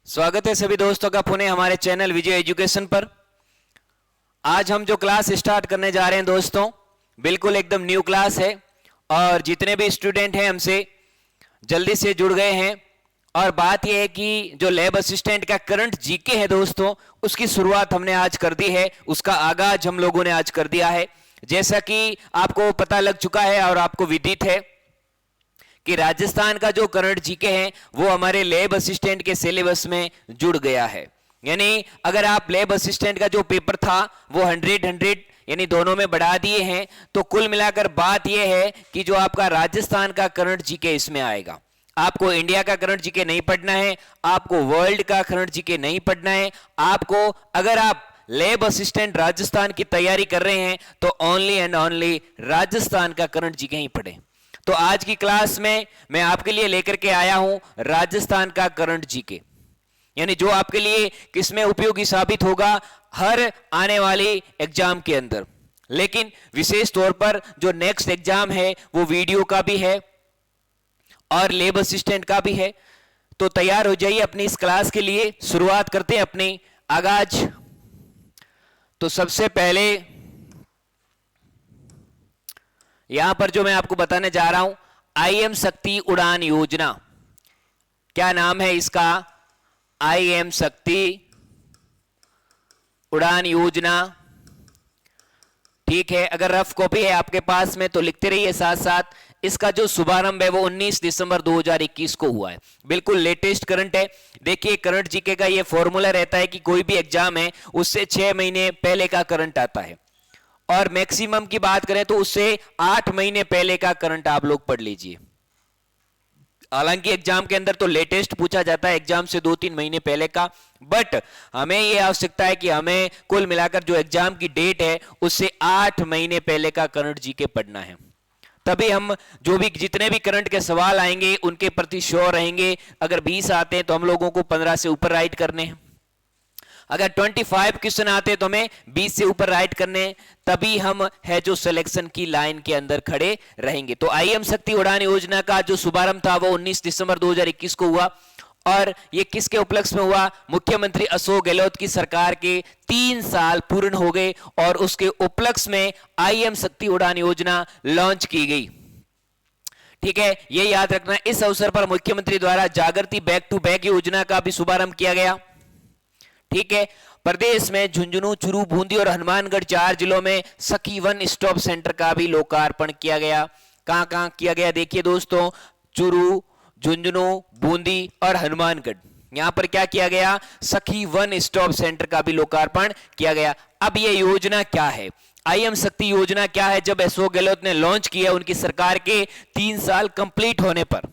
स्वागत है सभी दोस्तों का पुनः हमारे चैनल विजय एजुकेशन पर। आज हम जो क्लास स्टार्ट करने जा रहे हैं दोस्तों, बिल्कुल एकदम न्यू क्लास है और जितने भी स्टूडेंट हैं हमसे जल्दी से जुड़ गए हैं। और बात यह है कि जो लैब असिस्टेंट का करंट जीके है दोस्तों, उसकी शुरुआत हमने आज कर दी है, उसका आगाज हम लोगों ने आज कर दिया है। जैसा कि आपको पता लग चुका है और आपको विदित है कि राजस्थान का जो करंट जीके है वो हमारे लैब असिस्टेंट के सिलेबस में जुड़ गया है। यानी अगर आप लैब असिस्टेंट का जो पेपर था वो 100 यानी दोनों में बढ़ा दिए हैं, तो कुल मिलाकर बात यह है कि जो आपका राजस्थान का करंट जीके इसमें आएगा। आपको इंडिया का करंट जीके नहीं पढ़ना है, आपको वर्ल्ड का करंट जीके नहीं पढ़ना है। आपको, अगर आप लैब असिस्टेंट राजस्थान की तैयारी कर रहे हैं तो ओनली एंड ओनली राजस्थान का करंट जीके ही पढ़ें। तो आज की क्लास में मैं आपके लिए लेकर के आया हूं राजस्थान का करंट जीके, यानी जो आपके लिए किसमें उपयोगी साबित होगा हर आने वाली एग्जाम के अंदर। लेकिन विशेष तौर पर जो नेक्स्ट एग्जाम है वो वीडियो का भी है और लैब असिस्टेंट का भी है। तो तैयार हो जाइए अपनी इस क्लास के लिए। शुरुआत करते हैं अपनी आगाज। तो सबसे पहले यहां पर जो मैं आपको बताने जा रहा हूं, आईएम शक्ति उड़ान योजना। क्या नाम है इसका? आईएम शक्ति उड़ान योजना। ठीक है, अगर रफ कॉपी है आपके पास में तो लिखते रहिए साथ साथ। इसका जो शुभारंभ है वो 19 दिसंबर 2021 को हुआ है, बिल्कुल लेटेस्ट करंट है। देखिए, करंट जीके का ये फॉर्मूला रहता है कि कोई भी एग्जाम है उससे 6 महीने पहले का करंट आता है, और मैक्सिमम की बात करें तो उससे 8 महीने पहले का करंट आप लोग पढ़ लीजिए। हालांकि एग्जाम के अंदर तो लेटेस्ट पूछा जाता है एग्जाम से 2-3 महीने पहले का, बट हमें यह आवश्यकता है कि हमें कुल मिलाकर जो एग्जाम की डेट है उससे 8 महीने पहले का करंट जीके पढ़ना है। तभी हम जो भी जितने भी करंट के सवाल आएंगे उनके प्रति श्योर रहेंगे। अगर 20 आते हैं तो हम लोगों को 15 से ऊपर राइट करने हैं। अगर 25 क्वेश्चन आते तो हमें 20 से ऊपर राइट करने, तभी हम है जो सिलेक्शन की लाइन के अंदर खड़े रहेंगे। तो आईएम शक्ति उड़ान योजना का जो शुभारंभ था वो 19 दिसंबर 2021 को हुआ, और ये किसके उपलक्ष्य में हुआ? मुख्यमंत्री अशोक गहलोत की सरकार के 3 साल पूर्ण हो गए और उसके उपलक्ष्य में आईएम शक्ति उड़ान योजना लॉन्च की गई। ठीक है, ये याद रखना। इस अवसर पर मुख्यमंत्री द्वारा जागृति बैक टू बैक योजना का भी शुभारंभ किया गया। ठीक है, प्रदेश में झुंझुनू, चूरू, बूंदी और हनुमानगढ़ 4 जिलों में सखी वन स्टॉप सेंटर का भी लोकार्पण किया गया। कहां कहां किया गया? देखिए दोस्तों, चूरू, झुंझुनू, बूंदी और हनुमानगढ़, यहां पर क्या किया गया? सखी वन स्टॉप सेंटर का भी लोकार्पण किया गया। अब ये योजना क्या है? आईएम शक्ति योजना क्या है? जब अशोक गहलोत ने लॉन्च किया उनकी सरकार के 3 साल कंप्लीट होने पर,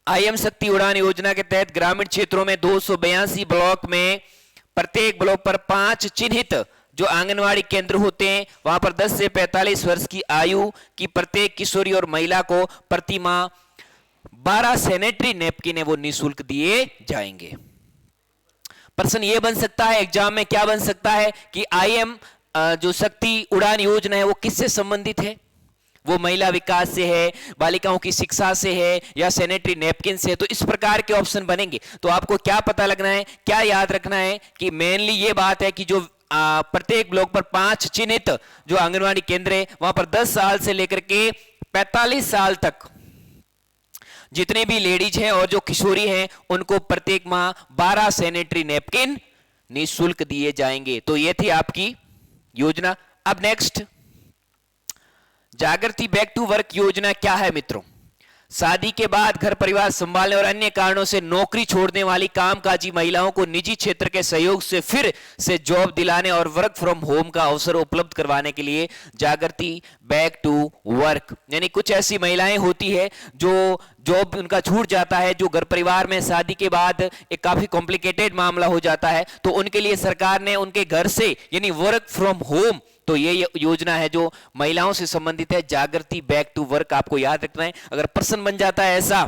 आईएम शक्ति उड़ान योजना के तहत ग्रामीण क्षेत्रों में 282 ब्लॉक में प्रत्येक ब्लॉक पर 5 चिन्हित जो आंगनवाड़ी केंद्र होते हैं, वहां पर 10 से 45 वर्ष की आयु की प्रत्येक किशोरी और महिला को प्रति माह 12 सैनिटरी नैपकिन वो निःशुल्क दिए जाएंगे। प्रश्न ये बन सकता है एग्जाम में, क्या बन सकता है कि आईएम जो शक्ति उड़ान योजना है वो किससे संबंधित है? वो महिला विकास से है, बालिकाओं की शिक्षा से है, या सैनिटरी नैपकिन से है? तो इस प्रकार के ऑप्शन बनेंगे। तो आपको क्या पता लगना है, क्या याद रखना है कि मेनली ये बात है कि जो प्रत्येक ब्लॉक पर 5 चिन्हित जो आंगनवाड़ी केंद्र है वहां पर 10 साल से लेकर के 45 साल तक जितने भी लेडीज हैं और जो किशोरी हैं उनको प्रत्येक माह 12 सैनिटरी नैपकिन निःशुल्क दिए जाएंगे। तो ये थी आपकी योजना। अब नेक्स्ट, जागृति बैक टू वर्क योजना क्या है मित्रों? शादी के बाद घर परिवार संभालने और अन्य कारणों से नौकरी छोड़ने वाली कामकाजी महिलाओं को निजी क्षेत्र के सहयोग से फिर से जॉब दिलाने और वर्क फ्रॉम होम का अवसर उपलब्ध करवाने के लिए जागृति बैक टू वर्क, यानी कुछ ऐसी महिलाएं होती है जो जॉब उनका छूट जाता है, जो घर परिवार में शादी के बाद एक काफी कॉम्प्लिकेटेड मामला हो जाता है, तो उनके लिए सरकार ने उनके घर से यानी वर्क फ्रॉम होम, तो ये योजना है जो महिलाओं से संबंधित है, जागृति बैक टू वर्क। आपको याद रखना है। अगर प्रश्न बन जाता है ऐसा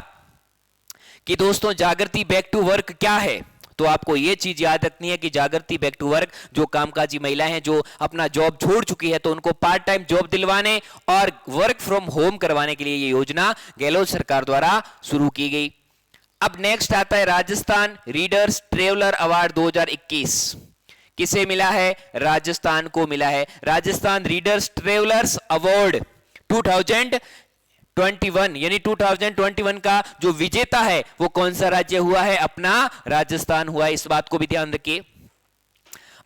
कि दोस्तों जागृति बैक टू वर्क क्या है, तो आपको ये चीज याद रखनी है कि जागृति बैक टू वर्क जो कामकाजी महिलाएं हैं जो अपना जॉब छोड़ चुकी है तो उनको पार्ट टाइम जॉब दिलवाने और वर्क फ्रॉम होम करवाने के लिए ये योजना गहलोत सरकार द्वारा शुरू की गई। अब नेक्स्ट आता है राजस्थान रीडर्स ट्रेवलर अवार्ड 2021। किसे मिला है? राजस्थान को मिला है राजस्थान रीडर्स ट्रेवलर्स अवार्ड 2021, यानी 2021 का जो विजेता है वो कौन सा राज्य हुआ है? अपना राजस्थान हुआ है। इस बात को भी ध्यान रखिए।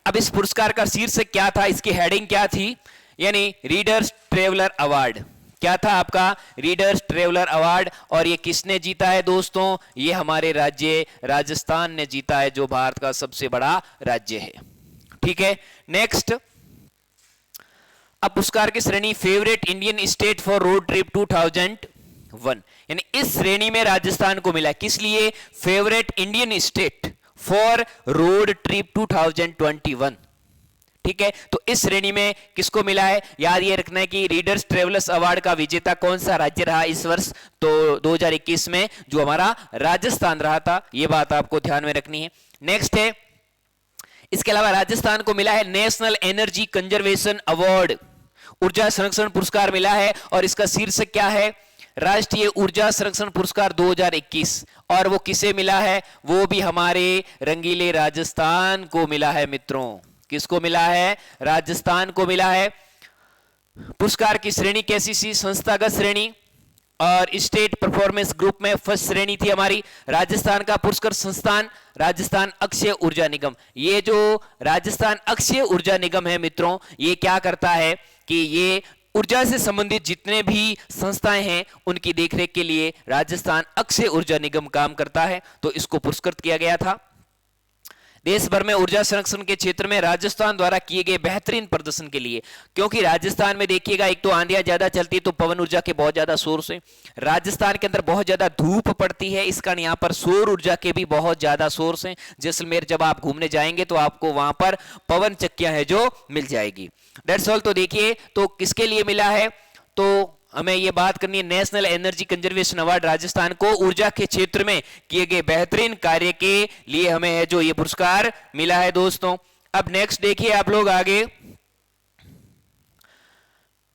अब इस पुरस्कार का शीर्षक क्या था, इसकी हेडिंग क्या थी? यानी रीडर्स ट्रेवलर अवार्ड क्या था आपका? Readers traveller award. और ये किसने जीता है दोस्तों? ये हमारे राज्य राजस्थान ने जीता है, जो भारत का सबसे बड़ा राज्य है। ठीक है, नेक्स्ट। अब पुरस्कार की श्रेणी favourite Indian state for road trip 2001, यानी इस श्रेणी में राजस्थान को मिला। किस लिए? Favourite Indian state for road trip 2021। ठीक है, तो इस श्रेणी में किसको मिला है? याद ये रखना है कि रीडर्स ट्रेवलर्स अवार्ड का विजेता कौन सा राज्य रहा इस वर्ष? तो 2021 में जो हमारा राजस्थान रहा था। ये बात आपको ध्यान में रखनी है। नेक्स्ट है, इसके अलावा राजस्थान को मिला है नेशनल एनर्जी कंजर्वेशन अवार्ड, ऊर्जा संरक्षण पुरस्कार मिला है। और इसका शीर्षक क्या है? राष्ट्रीय ऊर्जा संरक्षण पुरस्कार 2021। और वो किसे मिला है? वो भी हमारे रंगीले राजस्थान को मिला है मित्रों। किसको मिला है? राजस्थान को मिला है। पुरस्कार की श्रेणी कैसी सी? संस्थागत श्रेणी और स्टेट परफॉर्मेंस ग्रुप में फर्स्ट श्रेणी थी हमारी। राजस्थान का पुरस्कार संस्थान राजस्थान अक्षय ऊर्जा निगम। ये जो राजस्थान अक्षय ऊर्जा निगम है मित्रों, ये क्या करता है कि ये ऊर्जा से संबंधित जितने भी संस्थाएं हैं उनकी देखरेख के लिए राजस्थान अक्षय ऊर्जा निगम काम करता है। तो इसको पुरस्कृत किया गया था। देश भर में ऊर्जा संरक्षण के क्षेत्र में राजस्थान द्वारा किए गए बेहतरीन प्रदर्शन के लिए, क्योंकि राजस्थान में देखिएगा एक तो आंधियां ज्यादा चलती है, तो पवन ऊर्जा के बहुत ज्यादा सोर्स है। राजस्थान के अंदर बहुत ज्यादा धूप पड़ती है, इस कारण यहाँ पर सौर ऊर्जा के भी बहुत ज्यादा सोर्स हैं। जैसलमेर जब आप घूमने जाएंगे तो आपको वहां पर पवन चक्कियां है जो मिल जाएगी। That's all. तो देखिए, तो किसके लिए मिला है? तो हमें यह बात करनी है, national energy conservation award Rajasthan को ऊर्जा के क्षेत्र में किए गए बेहतरीन कार्य के लिए हमें है जो ये पुरस्कार मिला है दोस्तों। अब नेक्स्ट देखिए आप लोग आगे,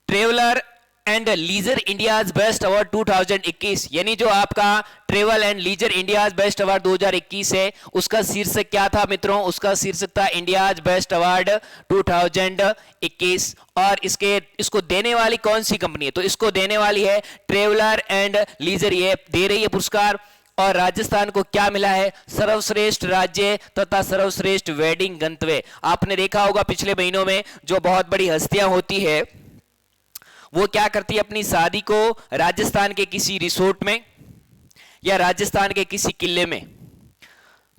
traveller and leisure India's best award 2021, यानी जो आपका travel and leisure India's best award 2021 है, उसका शीर्षक क्या था मित्रों? उसका शीर्षक था इंडियाज बेस्ट अवार्ड 2021। और इसको देने वाली कौन सी कंपनी है? तो इसको देने वाली है ट्रेवलर एंड लीजर, ये दे रही है पुरस्कार। और राजस्थान को क्या मिला है? सर्वश्रेष्ठ राज्य तथा सर्वश्रेष्ठ वेडिंग गंतव्य। आपने देखा होगा पिछले महीनों में जो बहुत बड़ी हस्तियां होती है वो क्या करती है? अपनी शादी को राजस्थान के किसी रिसोर्ट में या राजस्थान के किसी किले में।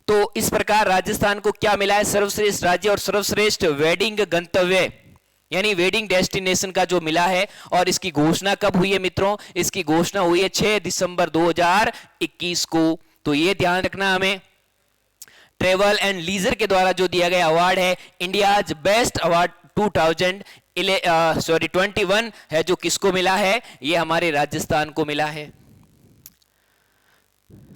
तो इस प्रकार राजस्थान को क्या मिला है? सर्वश्रेष्ठ राज्य और सर्वश्रेष्ठ वेडिंग गंतव्य, यानी वेडिंग डेस्टिनेशन का जो मिला है। और इसकी घोषणा कब हुई है मित्रों? इसकी घोषणा हुई है 6 दिसंबर 2021 को। तो ये ध्यान रखना हमें। ट्रेवल एंड लीजर के द्वारा जो दिया गया अवार्ड है इंडियाज बेस्ट अवार्ड 2021 है, जो किसको मिला है? ये हमारे राजस्थान को मिला है।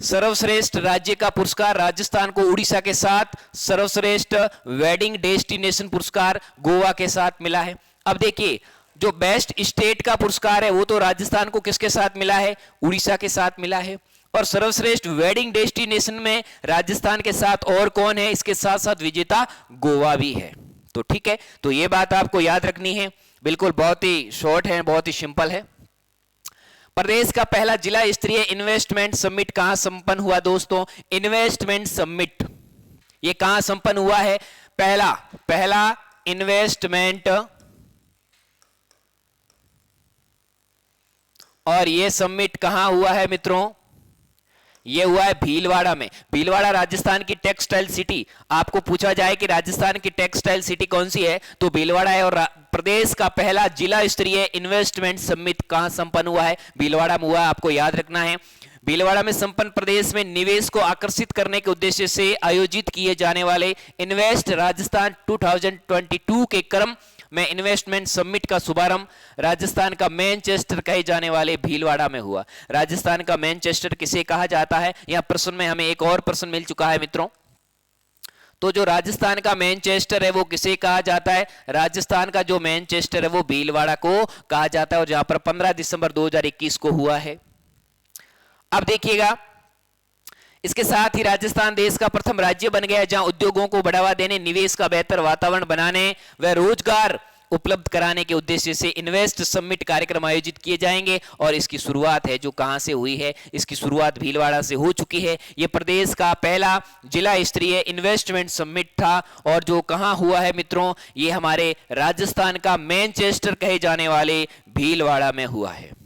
सर्वश्रेष्ठ राज्य का पुरस्कार राजस्थान को उड़ीसा के साथ, सर्वश्रेष्ठ वेडिंग डेस्टिनेशन पुरस्कार गोवा के साथ मिला है। अब देखिए, जो बेस्ट स्टेट का पुरस्कार है वो तो राजस्थान को किसके साथ मिला है? उड़ीसा के साथ मिला है। और सर्वश्रेष्ठ वेडिंग डेस्टिनेशन में राजस्थान के साथ और कौन है? इसके साथ साथ विजेता गोवा भी है। तो ठीक है, तो ये बात आपको याद रखनी है। बिल्कुल बहुत ही शॉर्ट है, बहुत ही सिंपल है। प्रदेश का पहला जिला स्तरीय इन्वेस्टमेंट समिट कहां संपन्न हुआ दोस्तों? इन्वेस्टमेंट समिट ये कहां संपन्न हुआ है? पहला इन्वेस्टमेंट, और ये समिट कहां हुआ है मित्रों? ये हुआ है भीलवाड़ा में। भीलवाड़ा राजस्थान की टेक्सटाइल सिटी। आपको पूछा जाए कि राजस्थान की टेक्सटाइल सिटी कौन सी है, तो भीलवाड़ा है। और प्रदेश का पहला जिला स्तरीय इन्वेस्टमेंट समिट कहां संपन्न हुआ है? भीलवाड़ा में हुआ। आपको याद रखना है। भीलवाड़ा में संपन्न प्रदेश में निवेश को आकर्षित करने के उद्देश्य से आयोजित किए जाने वाले इन्वेस्ट राजस्थान 2022 के क्रम में इन्वेस्टमेंट समिट का शुभारंभ राजस्थान का मैनचेस्टर कहे जाने वाले भीलवाड़ा में हुआ। राजस्थान का मैनचेस्टर किसे कहा जाता है? यहां प्रश्न में हमें एक और प्रश्न मिल चुका है मित्रों। तो जो राजस्थान का मैनचेस्टर है वो किसे कहा जाता है? राजस्थान का जो मैनचेस्टर है वो भीलवाड़ा को कहा जाता है, और जहां पर 15 दिसंबर 2021 को हुआ है। अब देखिएगा, इसके साथ ही राजस्थान देश का प्रथम राज्य बन गया जहां उद्योगों को बढ़ावा देने, निवेश का बेहतर वातावरण बनाने व रोजगार उपलब्ध कराने के उद्देश्य से इन्वेस्ट समिट कार्यक्रम आयोजित किए जाएंगे। और इसकी शुरुआत है जो कहां से हुई है, इसकी शुरुआत भीलवाड़ा से हो चुकी है। यह प्रदेश का पहला जिला स्तरीय इन्वेस्टमेंट समिट था और जो कहां हुआ है मित्रों, ये हमारे राजस्थान का मैनचेस्टर कहे जाने वाले भीलवाड़ा में हुआ है।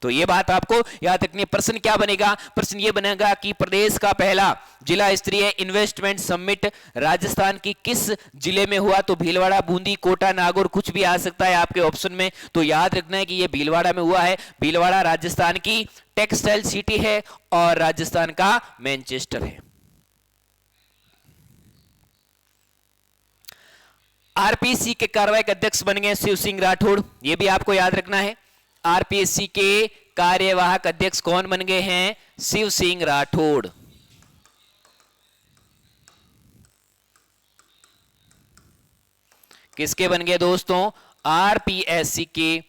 तो ये बात आपको याद रखनी है। प्रश्न क्या बनेगा? प्रश्न ये बनेगा कि प्रदेश का पहला जिला स्तरीय इन्वेस्टमेंट समिट राजस्थान की किस जिले में हुआ? तो भीलवाड़ा, बूंदी, कोटा, नागौर, कुछ भी आ सकता है आपके ऑप्शन में। तो याद रखना है कि ये भीलवाड़ा में हुआ है। भीलवाड़ा राजस्थान की टेक्सटाइल सिटी है और राजस्थान का मैनचेस्टर है। आरपीएससी के कार्यवाहक अध्यक्ष बन गए शिव सिंह राठौड़, ये भी आपको याद रखना है। आरपीएससी के कार्यवाहक अध्यक्ष कौन बन गए हैं? शिव सिंह राठौड़। किसके बन गए दोस्तों? आरपीएससी के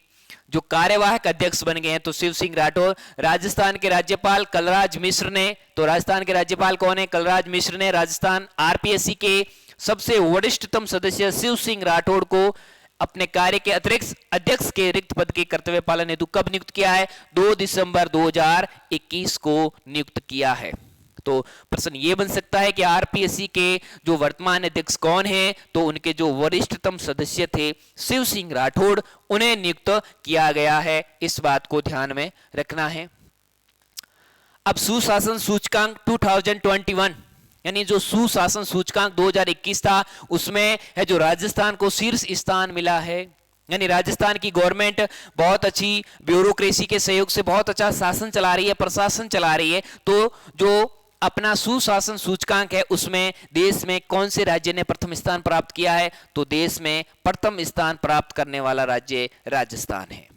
जो कार्यवाहक अध्यक्ष बन गए हैं तो शिव सिंह राठौड़। राजस्थान के राज्यपाल कलराज मिश्र ने, तो राजस्थान के राज्यपाल कौन है? कलराज मिश्र ने राजस्थान आरपीएससी के सबसे वरिष्ठतम सदस्य शिव सिंह राठौड़ को अपने कार्य के अतिरिक्त अध्यक्ष के रिक्त पद के कर्तव्य पालन हेतु कब नियुक्त किया है? 2 दिसंबर 2021 को नियुक्त किया है। तो प्रश्न ये बन सकता है कि आरपीएससी के जो वर्तमान अध्यक्ष कौन हैं? तो उनके जो वरिष्ठतम सदस्य थे शिव सिंह राठौड़, उन्हें नियुक्त किया गया है। इस बात को ध्यान में रखना है। अब सुशासन सूचकांक 2021 यानी जो सुशासन सूचकांक 2021 था उसमें है जो राजस्थान को शीर्ष स्थान मिला है। यानी राजस्थान की गवर्नमेंट बहुत अच्छी ब्यूरोक्रेसी के सहयोग से बहुत अच्छा शासन चला रही है, प्रशासन चला रही है। तो जो अपना सुशासन सूचकांक है उसमें देश में कौन से राज्य ने प्रथम स्थान प्राप्त किया है? तो देश में प्रथम स्थान प्राप्त करने वाला राज्य राजस्थान है।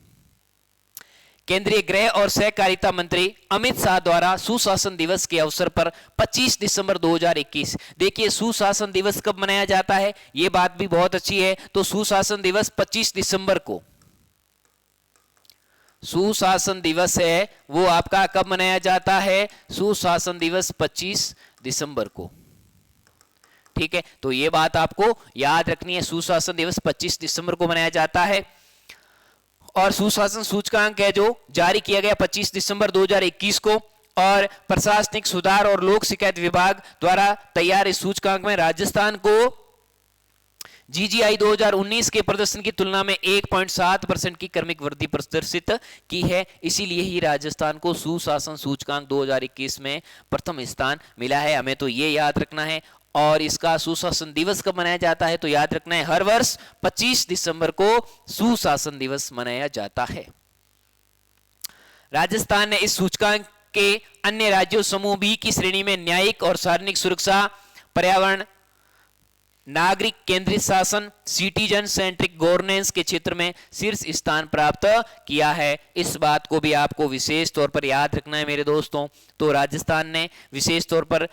केंद्रीय गृह और सहकारिता मंत्री अमित शाह द्वारा सुशासन दिवस के अवसर पर 25 दिसंबर 2021, देखिए सुशासन दिवस कब मनाया जाता है, यह बात भी बहुत अच्छी है। तो सुशासन दिवस 25 दिसंबर को सुशासन दिवस है, वो आपका कब मनाया जाता है? सुशासन दिवस 25 दिसंबर को। ठीक है, तो यह बात आपको याद रखनी है। सुशासन दिवस 25 दिसंबर को मनाया जाता है। और सुशासन सूचकांक है जो जारी किया गया 25 दिसंबर 2021 को। और प्रशासनिक सुधार और लोक शिकायत विभाग द्वारा तैयार इस सूचकांक में राजस्थान को जीजीआई 2019 के प्रदर्शन की तुलना में 1.7% की क्रमिक वृद्धि प्रदर्शित की है। इसीलिए ही राजस्थान को सुशासन सूचकांक 2021 में प्रथम स्थान मिला है। हमें तो ये याद रखना है। और इसका सुशासन दिवस कब मनाया जाता है? तो याद रखना है हर वर्ष 25 दिसंबर को सुशासन दिवस मनाया जाता है। राजस्थान ने इस सूचकांक के अन्य राज्यों समूह बी की श्रेणी में न्यायिक और सार्वजनिक सुरक्षा, पर्यावरण, नागरिक केंद्रित शासन, सिटीजन सेंट्रिक गवर्नेंस के क्षेत्र में शीर्ष स्थान प्राप्त किया है। इस बात को भी आपको विशेष तौर पर याद रखना है मेरे दोस्तों। तो राजस्थान ने विशेष तौर पर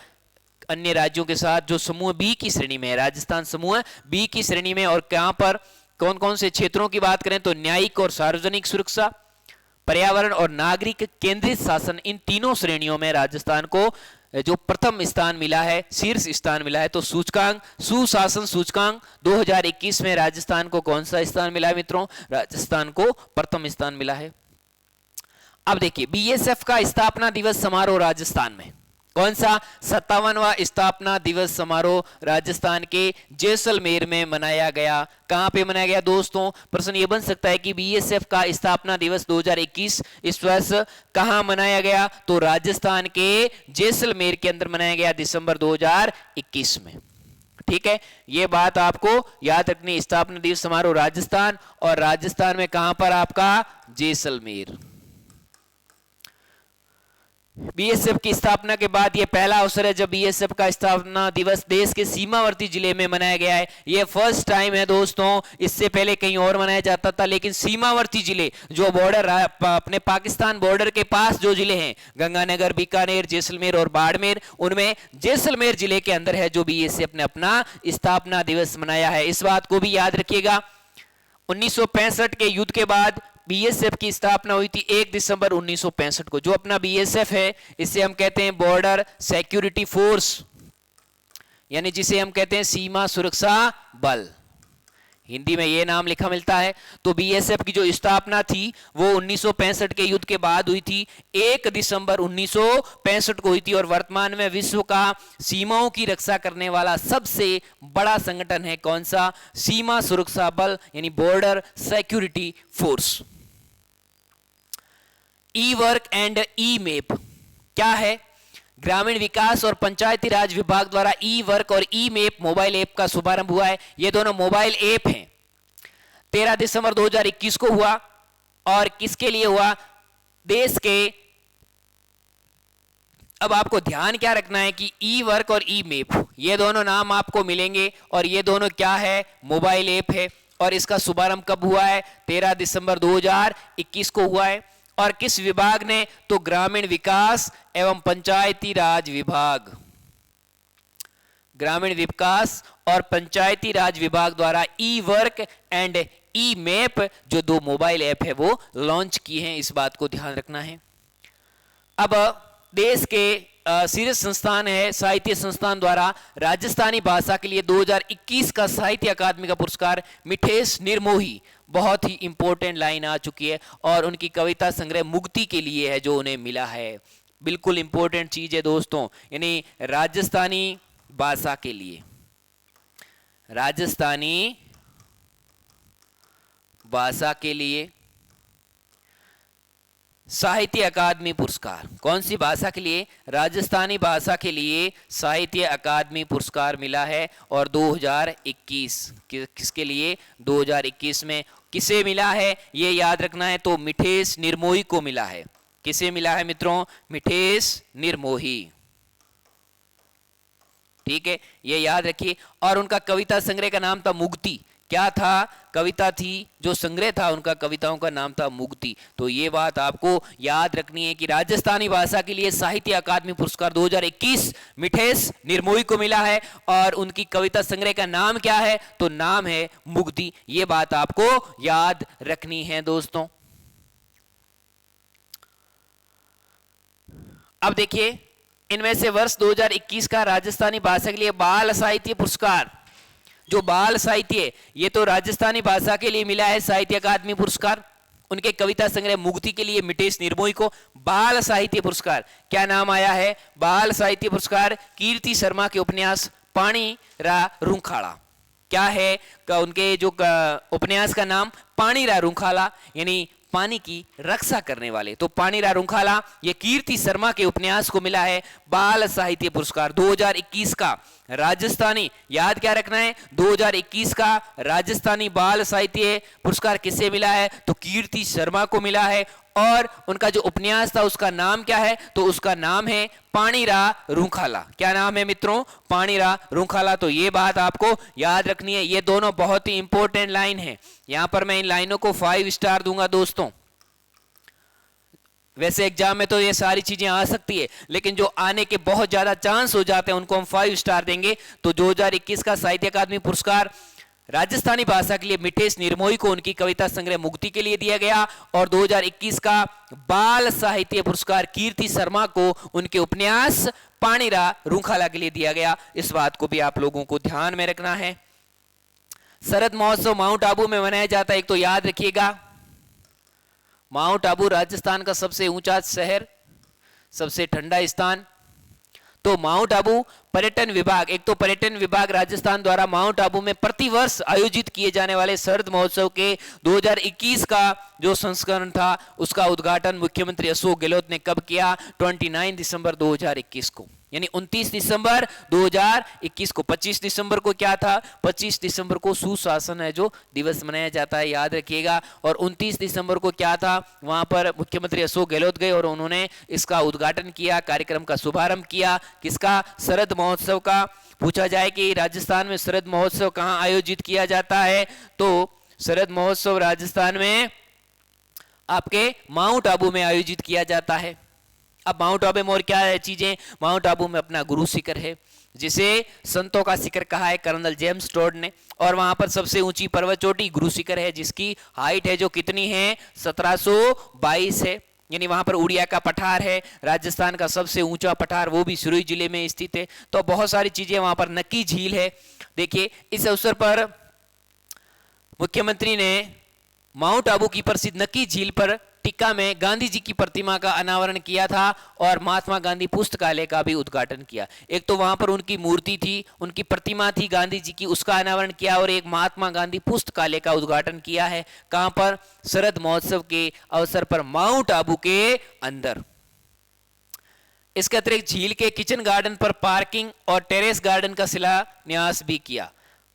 अन्य राज्यों के साथ जो समूह बी की श्रेणी में है, राजस्थान समूह बी की श्रेणी में, और कहां पर कौन कौन से क्षेत्रों की बात करें तो न्यायिक और सार्वजनिक सुरक्षा, पर्यावरण और नागरिक केंद्रित शासन, इन तीनों श्रेणियों में राजस्थान को जो प्रथम स्थान मिला है, शीर्ष स्थान मिला है। तो सूचकांक सुशासन सूचकांक 2021 में राजस्थान को कौन सा स्थान मिला है मित्रों? राजस्थान को प्रथम स्थान मिला है। अब देखिए बीएसएफ का स्थापना दिवस समारोह राजस्थान में कौन सा? 57वां स्थापना दिवस समारोह राजस्थान के जैसलमेर में मनाया गया। कहां पे मनाया गया दोस्तों? प्रश्न ये बन सकता है कि बीएसएफ का स्थापना दिवस 2021 इस वर्ष कहां मनाया गया? तो राजस्थान के जैसलमेर के अंदर मनाया गया दिसंबर 2021 में। ठीक है, ये बात आपको याद रखनी। स्थापना दिवस समारोह राजस्थान, और राजस्थान में कहां पर? आपका जैसलमेर। बीएसएफ की स्थापना के बाद यह पहला अवसर है जब बीएसएफ का स्थापना दिवस देश के सीमावर्ती जिले में मनाया गया है। यह फर्स्ट टाइम है दोस्तों। इससे पहले कहीं और मनाया जाता था, लेकिन सीमावर्ती जिले जो बॉर्डर अपने पाकिस्तान बॉर्डर के पास जो जिले हैं, गंगानगर, बीकानेर, जैसलमेर और बाड़मेर, उनमें जैसलमेर जिले के अंदर है जो बीएसएफ ने अपना स्थापना दिवस मनाया है। इस बात को भी याद रखिएगा। 1965 के युद्ध के बाद बीएसएफ की स्थापना हुई थी 1 दिसंबर 1965 को। जो अपना बीएसएफ है इसे हम कहते हैं बॉर्डर सिक्योरिटी फोर्स, यानी जिसे हम कहते हैं सीमा सुरक्षा बल, हिंदी में ये नाम लिखा मिलता है। तो बीएसएफ की जो स्थापना थी वो 1965 के युद्ध के बाद हुई थी, 1 दिसंबर 1965 को हुई थी, और वर्तमान में विश्व का सीमाओं की रक्षा करने वाला सबसे बड़ा संगठन है कौन सा? सीमा सुरक्षा बल, यानी border security force. E work and E map क्या है? ग्रामीण विकास और पंचायती राज विभाग द्वारा ई वर्क और ई मैप मोबाइल ऐप का शुभारंभ हुआ है। ये दोनों मोबाइल ऐप हैं। 13 दिसंबर 2021 को हुआ, और किसके लिए हुआ? देश के, अब आपको ध्यान क्या रखना है कि ई वर्क और ई मैप ये दोनों नाम आपको मिलेंगे, और ये दोनों क्या है? मोबाइल ऐप है। और इसका शुभारंभ कब हुआ है? 13 दिसंबर 2021 को हुआ है। और किस विभाग ने? तो ग्रामीण विकास एवं पंचायती राज विभाग, ग्रामीण विकास और पंचायती राज विभाग द्वारा ई वर्क एंड ई मैप जो 2 मोबाइल ऐप है वो लॉन्च किए हैं। इस बात को ध्यान रखना है। अब देश के शीर्ष संस्थान है साहित्य संस्थान द्वारा राजस्थानी भाषा के लिए 2021 का साहित्य अकादमी का पुरस्कार मिठेश निर्मोही, बहुत ही इंपॉर्टेंट लाइन आ चुकी है, और उनकी कविता संग्रह मुक्ति के लिए है जो उन्हें मिला है। बिल्कुल इंपॉर्टेंट चीज है दोस्तों, यानी राजस्थानी भाषा के लिए, राजस्थानी भाषा के लिए साहित्य अकादमी पुरस्कार। कौन सी भाषा के लिए? राजस्थानी भाषा के लिए साहित्य अकादमी पुरस्कार मिला है। और 2021 किसके लिए? 2021 में किसे मिला है ये याद रखना है, तो मिठेश निर्मोही को मिला है। किसे मिला है मित्रों? मिठेश निर्मोही, ठीक है, ये याद रखिए। और उनका कविता संग्रह का नाम था मुक्ति। क्या था? कविता थी, जो संग्रह था उनका कविताओं का नाम था मुक्ति। तो ये बात आपको याद रखनी है कि राजस्थानी भाषा के लिए साहित्य अकादमी पुरस्कार 2021 मिठेश निर्मोही को मिला है, और उनकी कविता संग्रह का नाम क्या है? तो नाम है मुक्ति। ये बात आपको याद रखनी है दोस्तों। अब देखिए, इनमें से वर्ष 2021 का राजस्थानी भाषा के लिए बाल साहित्य पुरस्कार, जो बाल साहित्य, ये तो राजस्थानी भाषा के लिए मिला है साहित्य अकादमी पुरस्कार। उनके कविता संग्रह मुक्ति के लिए मिठेश निर्मोही को बाल साहित्य पुरस्कार, क्या नाम आया है? बाल साहित्य पुरस्कार कीर्ति शर्मा के उपन्यास पानी रा रूंखाड़ा। क्या है उनके जो उपन्यास का नाम? पानी रा रूंखाला, यानी पानी की रक्षा करने वाले। तो पानी रा रूंखाला ये कीर्ति शर्मा के उपन्यास को मिला है बाल साहित्य पुरस्कार 2021 का। राजस्थानी, याद क्या रखना है? 2021 का राजस्थानी बाल साहित्य पुरस्कार किसे मिला है? तो कीर्ति शर्मा को मिला है। और उनका जो उपन्यास था उसका नाम क्या है? तो उसका नाम है पानी रा रूंखाला। क्या नाम है मित्रों? पानी रा रूंखाला। तो ये बात आपको याद रखनी है। ये दोनों बहुत ही इंपॉर्टेंट लाइन है। यहां पर मैं इन लाइनों को 5 स्टार दूंगा दोस्तों। वैसे एग्जाम में तो ये सारी चीजें आ सकती है, लेकिन जो आने के बहुत ज्यादा चांस हो जाते हैं उनको हम 5 स्टार देंगे। तो 2021 का साहित्य अकादमी पुरस्कार राजस्थानी भाषा के लिए मिठेश निर्मोही को उनकी कविता संग्रह मुक्ति के लिए दिया गया, और 2021 का बाल साहित्य पुरस्कार कीर्ति शर्मा को उनके उपन्यास पानी रा रूंखाला के लिए दिया गया। इस बात को भी आप लोगों को ध्यान में रखना है। शरद महोत्सव माउंट आबू में मनाया जाता है, एक तो याद रखिएगा, माउंट आबू राजस्थान का सबसे ऊंचा शहर, सबसे ठंडा स्थान। तो माउंट आबू पर्यटन विभाग, एक तो पर्यटन विभाग राजस्थान द्वारा माउंट आबू में प्रतिवर्ष आयोजित किए जाने वाले शरद महोत्सव के 2021 का जो संस्करण था उसका उद्घाटन मुख्यमंत्री अशोक गहलोत ने कब किया? 29 दिसंबर 2021 को, यानी 29 दिसंबर 2021 को। 25 दिसंबर को क्या था? 25 दिसंबर को सुशासन है जो दिवस मनाया जाता है, याद रखिएगा। और 29 दिसंबर को क्या था? वहां पर मुख्यमंत्री अशोक गहलोत गए और उन्होंने इसका उद्घाटन किया, कार्यक्रम का शुभारंभ किया। किसका? शरद महोत्सव का। पूछा जाए कि राजस्थान में शरद महोत्सव कहां आयोजित किया जाता है, तो शरद महोत्सव राजस्थान में आपके माउंट आबू में आयोजित किया जाता है। अब माउंट आबू में और क्या है चीजें? माउंट आबू में अपना गुरु शिखर है, जिसे संतों का शिखर कहा है कर्नल जेम्स टोड ने। और वहां पर सबसे ऊंची पर्वत चोटी गुरु शिखर है, जिसकी हाइट है जो कितनी है 1722 है। यानी वहां पर उड़िया का पठार है, राजस्थान का सबसे ऊंचा पठार, वो भी सिरोही जिले में स्थित है। तो बहुत सारी चीजें वहां पर, नक्की झील है। देखिए इस अवसर पर मुख्यमंत्री ने माउंट आबू की प्रसिद्ध नक्की झील पर टिक्का में गांधी जी की प्रतिमा का अनावरण किया था और महात्मा गांधी पुस्तकालय का भी उद्घाटन किया। एक तो वहां पर उनकी मूर्ति थी, उनकी प्रतिमा थी गांधी जी की, उसका अनावरण किया, और एक महात्मा गांधी पुस्तकालय का उद्घाटन किया है। कहां पर? शरद महोत्सव के अवसर पर माउंट आबू के अंदर। इसके अतिरिक्त झील के किचन गार्डन पर पार्किंग और टेरेस गार्डन का शिलान्यास भी किया।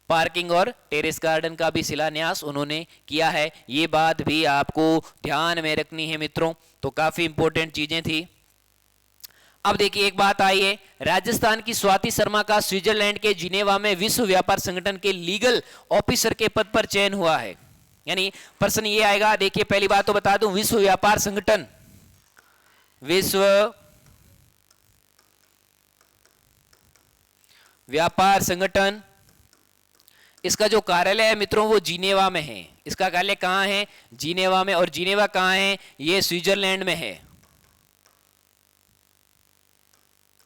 पार्किंग और टेरेस गार्डन का भी शिलान्यास उन्होंने किया है। ये बात भी आपको ध्यान में रखनी है मित्रों, तो काफी इंपॉर्टेंट चीजें थी। अब देखिए एक बात आई है, राजस्थान की स्वाति शर्मा का स्विट्जरलैंड के जिनेवा में विश्व व्यापार संगठन के लीगल ऑफिसर के पद पर चयन हुआ है। यानी प्रश्न ये आएगा, देखिए पहली बात तो बता दूं, विश्व व्यापार संगठन, विश्व व्यापार संगठन, इसका जो कार्यालय है मित्रों वो जिनेवा में है। इसका कार्यालय कहां है? जिनेवा में। और जिनेवा कहां है? ये स्विट्जरलैंड में है।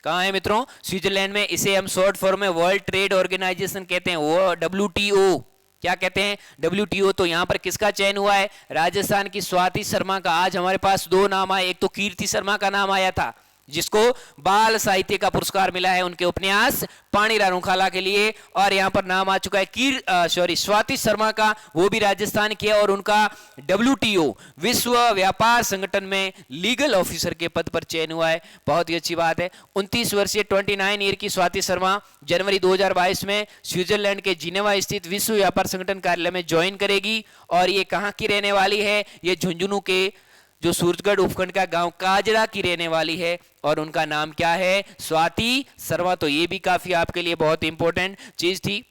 कहां है मित्रों? स्विट्जरलैंड में। इसे हम शॉर्ट फॉर्म में वर्ल्ड ट्रेड ऑर्गेनाइजेशन कहते हैं, वो WTO। क्या कहते हैं? WTO। तो यहां पर किसका चयन हुआ है? राजस्थान की स्वाति शर्मा का। आज हमारे पास दो नाम आए, एक तो कीर्ति शर्मा का नाम आया था जिसको बाल साहित्य का पुरस्कार मिला है उनके उपन्यास पानी रारूखाला के लिए, और यहां पर नाम आ चुका है स्वाति शर्मा का, वो भी राजस्थान की है, और उनका WTO विश्व व्यापार संगठन में लीगल ऑफिसर के पद पर चयन हुआ है। बहुत ही अच्छी बात है। 29 वर्षीय 29 ईयर की स्वाति शर्मा जनवरी 2022 में स्विट्जरलैंड के जिनेवा स्थित विश्व व्यापार संगठन कार्यालय में ज्वाइन करेगी। और ये कहां की रहने वाली है? ये झुंझुनू के जो सूरजगढ़ उपखंड का गांव काजड़ा की रहने वाली है, और उनका नाम क्या है? स्वाति शर्मा। तो ये भी काफी आपके लिए बहुत इंपॉर्टेंट चीज थी।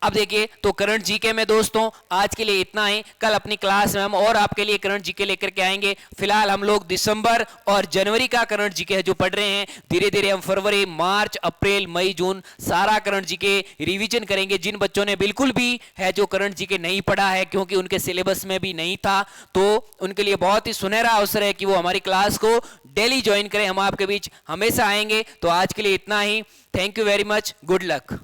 अब देखिए तो करंट जीके में दोस्तों आज के लिए इतना ही। कल अपनी क्लास में हम और आपके लिए करंट जीके लेकर के आएंगे। फिलहाल हम लोग दिसंबर और जनवरी का करंट जीके है जो पढ़ रहे हैं। धीरे धीरे हम फरवरी, मार्च, अप्रैल, मई, जून सारा करंट जीके रिवीजन करेंगे। जिन बच्चों ने बिल्कुल भी है जो करंट जीके नहीं पढ़ा है क्योंकि उनके सिलेबस में भी नहीं था, तो उनके लिए बहुत ही सुनहरा अवसर है कि वो हमारी क्लास को डेली ज्वाइन करें। हम आपके बीच हमेशा आएंगे। तो आज के लिए इतना ही। Thank you very much. Good luck.